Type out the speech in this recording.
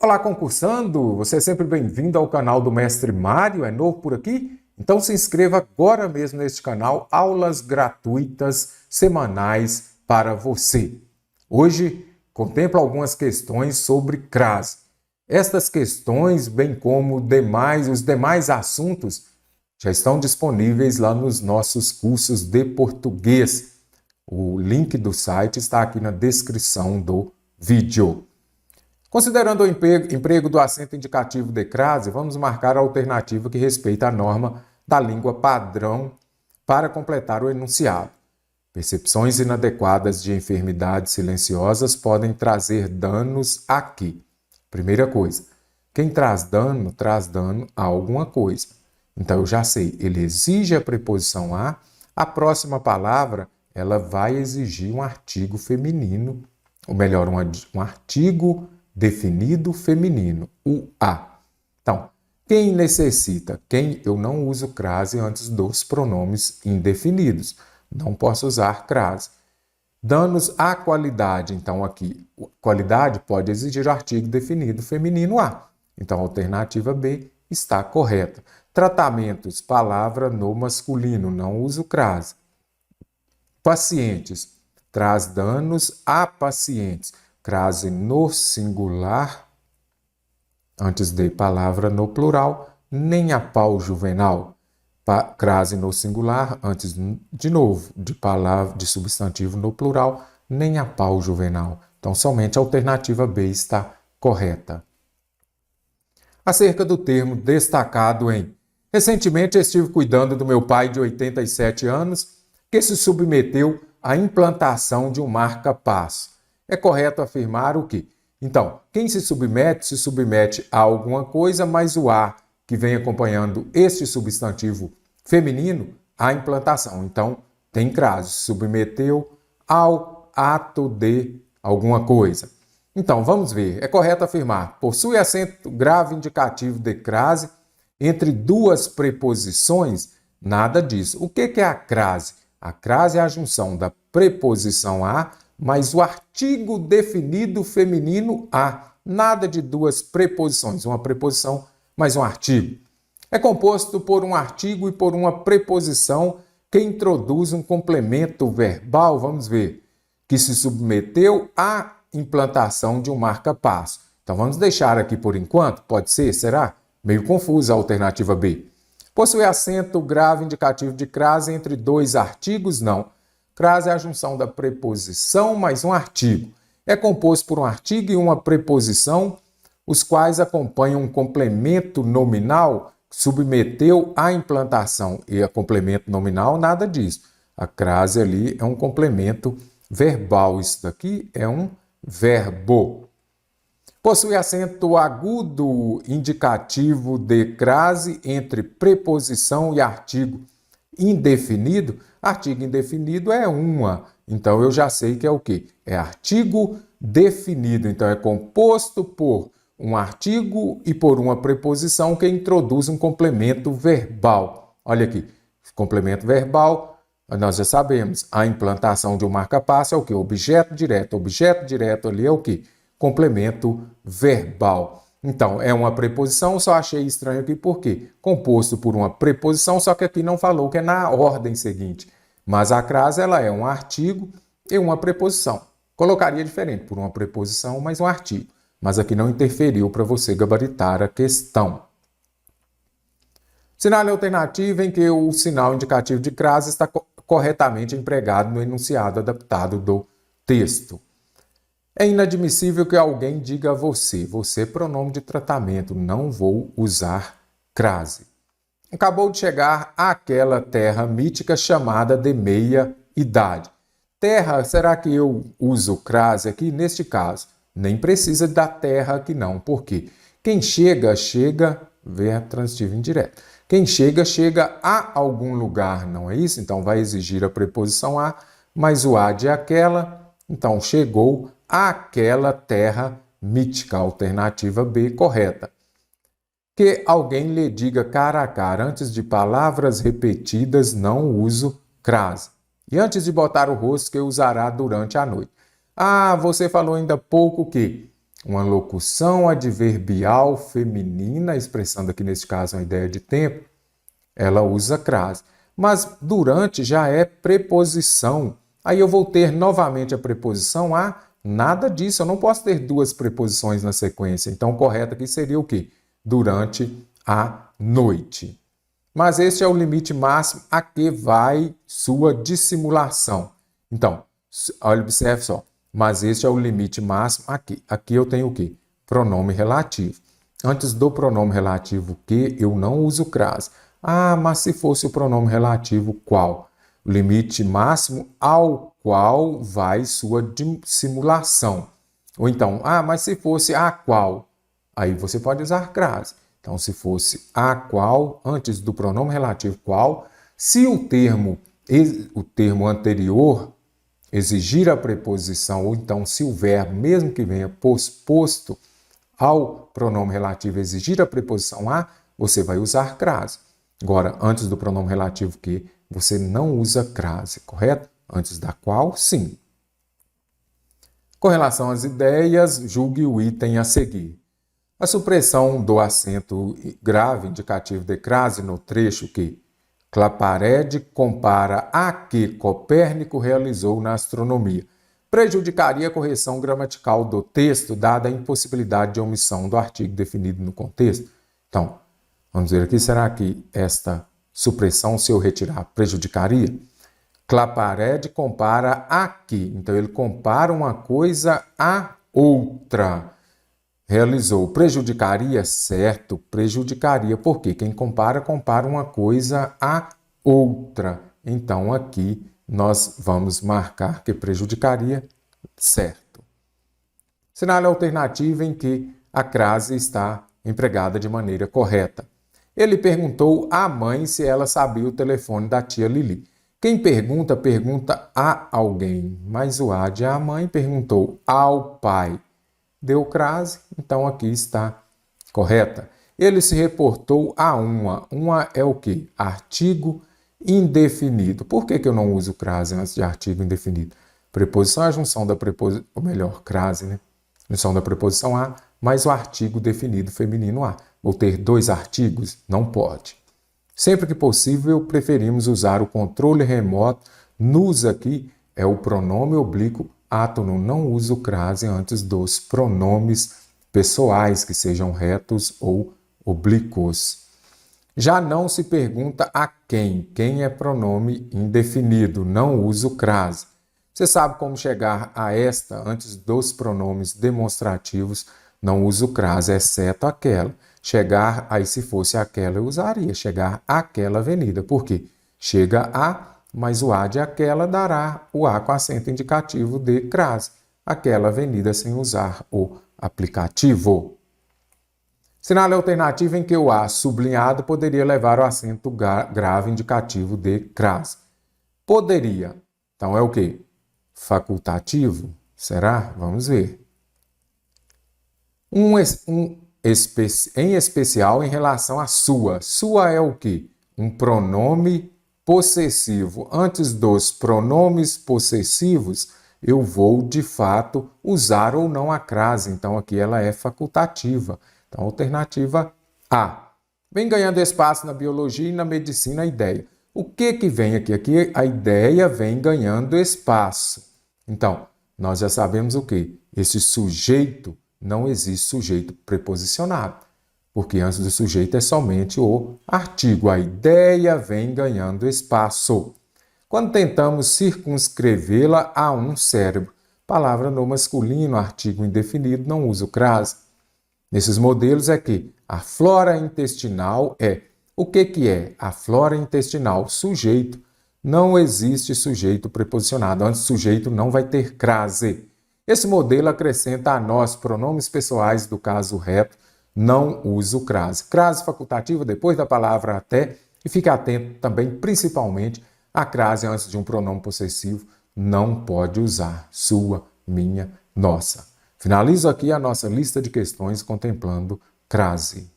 Olá, concursando! Você é sempre bem-vindo ao canal do Mestre Mário, é novo por aqui? Então se inscreva agora mesmo neste canal, aulas gratuitas semanais para você. Hoje contemplo algumas questões sobre crase. Estas questões, bem como os demais assuntos, já estão disponíveis lá nos nossos cursos de português. O link do site está aqui na descrição do vídeo. Considerando o emprego do acento indicativo de crase, vamos marcar a alternativa que respeita a norma da língua padrão para completar o enunciado. Percepções inadequadas de enfermidades silenciosas podem trazer danos aqui. Primeira coisa, quem traz dano a alguma coisa. Então eu já sei, ele exige a preposição a próxima palavra ela vai exigir um artigo feminino, ou melhor, um artigo definido feminino, o a. Então, quem necessita? Quem eu não uso crase antes dos pronomes indefinidos. Não posso usar crase. Danos à qualidade. Então, aqui, qualidade pode exigir artigo definido feminino a. Então, a alternativa B está correta. Tratamentos, palavra no masculino, não uso crase. Pacientes, traz danos a pacientes. Crase no singular, antes de palavra no plural, nem a pau juvenal. Crase no singular, antes, de novo, de substantivo no plural, nem a pau juvenal. Então, somente a alternativa B está correta. Acerca do termo destacado em: recentemente estive cuidando do meu pai de 87 anos, que se submeteu à implantação de um marca-passo. É correto afirmar o quê? Então, quem se submete a alguma coisa, mas o a que vem acompanhando este substantivo feminino, a implantação. Então, tem crase, submeteu ao ato de alguma coisa. Então, vamos ver. É correto afirmar: possui acento grave indicativo de crase entre duas preposições? Nada disso. O que é a crase? A crase é a junção da preposição a mais o artigo definido feminino a. Nada de duas preposições, uma preposição mais um artigo. É composto por um artigo e por uma preposição que introduz um complemento verbal, vamos ver, que se submeteu à implantação de um marca-passo. Então vamos deixar aqui por enquanto, pode ser, será? Meio confusa a alternativa B. Possui acento grave indicativo de crase entre dois artigos? Não. Crase é a junção da preposição mais um artigo. É composto por um artigo e uma preposição, os quais acompanham um complemento nominal que submeteu à implantação. E a complemento nominal, nada disso. A crase ali é um complemento verbal. Isso daqui é um verbo. Possui acento agudo indicativo de crase entre preposição e artigo indefinido. Artigo indefinido é uma. Então, eu já sei que é o quê? É artigo definido. Então, é composto por um artigo e por uma preposição que introduz um complemento verbal. Olha aqui, complemento verbal, nós já sabemos. A implantação de um marca-passo é o quê? Objeto direto. Objeto direto ali é o quê? Complemento verbal. Então, é uma preposição, só achei estranho aqui por quê? Composto por uma preposição, só que aqui não falou que é na ordem seguinte. Mas a crase, ela é um artigo e uma preposição. Colocaria diferente, por uma preposição, mais um artigo. Mas aqui não interferiu para você gabaritar a questão. Sinal alternativo em que o sinal indicativo de crase está corretamente empregado no enunciado adaptado do texto. É inadmissível que alguém diga a você, pronome de tratamento, não vou usar crase. Acabou de chegar àquela terra mítica chamada de meia-idade. Terra, será que eu uso crase aqui? Neste caso, nem precisa da terra aqui não. Por quê? Quem chega, verbo transitivo indireto. Quem chega a algum lugar, não é isso? Então vai exigir a preposição a, mais o a de aquela. Então chegou àquela terra mítica, alternativa B correta. Que alguém lhe diga cara a cara, antes de palavras repetidas não uso crase. E antes de botar o rosto que usará durante a noite. Ah, você falou ainda pouco que uma locução adverbial feminina, expressando aqui neste caso uma ideia de tempo, ela usa crase. Mas durante já é preposição. Aí eu vou ter novamente a preposição a, nada disso. Eu não posso ter duas preposições na sequência. Então, o correto aqui seria o quê? Durante a noite. Mas este é o limite máximo a que vai sua dissimulação. Então, olha, observe só. Mas este é o limite máximo aqui. Aqui eu tenho o quê? Pronome relativo. Antes do pronome relativo que, eu não uso crase. Ah, mas se fosse o pronome relativo qual? O limite máximo ao qual vai sua dissimulação. Ou então, ah, mas se fosse a qual? Aí você pode usar crase. Então, se fosse a qual, antes do pronome relativo qual, se o termo anterior exigir a preposição, ou então se o verbo, mesmo que venha posposto ao pronome relativo, exigir a preposição a, você vai usar crase. Agora, antes do pronome relativo que, você não usa crase, correto? Antes da qual, sim. Com relação às ideias, julgue o item a seguir. A supressão do acento grave indicativo de crase no trecho que Claparede compara a que Copérnico realizou na astronomia prejudicaria a correção gramatical do texto, dada a impossibilidade de omissão do artigo definido no contexto. Então, vamos ver aqui, será que esta supressão, se eu retirar, prejudicaria? Claparede compara a que. Então, ele compara uma coisa a outra. Realizou. Prejudicaria? Certo, prejudicaria. Por quê? Quem compara, compara uma coisa a outra. Então, aqui nós vamos marcar que prejudicaria, certo. Sinal alternativo em que a crase está empregada de maneira correta. Ele perguntou à mãe se ela sabia o telefone da tia Lili. Quem pergunta, pergunta a alguém, mas o a de a mãe perguntou ao pai. Deu crase, então aqui está correta. Ele se reportou a uma. Uma é o quê? Artigo indefinido. Por que eu não uso crase antes de artigo indefinido? Preposição é a junção da preposição, ou melhor, crase, né? Junção da preposição a, mais o artigo definido feminino a. Vou ter dois artigos? Não pode. Sempre que possível, preferimos usar o controle remoto. Nos aqui é o pronome oblíquo átono. Não uso crase antes dos pronomes pessoais, que sejam retos ou oblíquos. Já não se pergunta a quem. Quem é pronome indefinido. Não uso crase. Você sabe como chegar a esta antes dos pronomes demonstrativos. Não uso crase, exceto aquela. Chegar, aí se fosse aquela eu usaria. Chegar àquela avenida. Por quê? Chega a, mas o a de aquela dará o a com acento indicativo de crase. Aquela avenida sem usar o aplicativo. Sinal alternativo em que o a sublinhado poderia levar o acento grave indicativo de crase. Poderia. Então é o quê? Facultativo? Será? Vamos ver. Em especial em relação a sua. Sua é o quê? Um pronome possessivo. Antes dos pronomes possessivos, eu vou, de fato, usar ou não a crase. Então, aqui ela é facultativa. Então, alternativa A. Vem ganhando espaço na biologia e na medicina a ideia. O que vem aqui? Aqui a ideia vem ganhando espaço. Então, nós já sabemos o quê? Esse sujeito, não existe sujeito preposicionado, porque antes do sujeito é somente o artigo. A ideia vem ganhando espaço. Quando tentamos circunscrevê-la a um cérebro, palavra no masculino, artigo indefinido, não uso crase. Nesses modelos é que a flora intestinal é. O que é? A flora intestinal, sujeito. Não existe sujeito preposicionado. Antes do sujeito não vai ter crase. Esse modelo acrescenta a nós pronomes pessoais do caso reto, não uso crase. Crase facultativa depois da palavra até, e fique atento também, principalmente, a crase antes de um pronome possessivo, não pode usar sua, minha, nossa. Finalizo aqui a nossa lista de questões contemplando crase.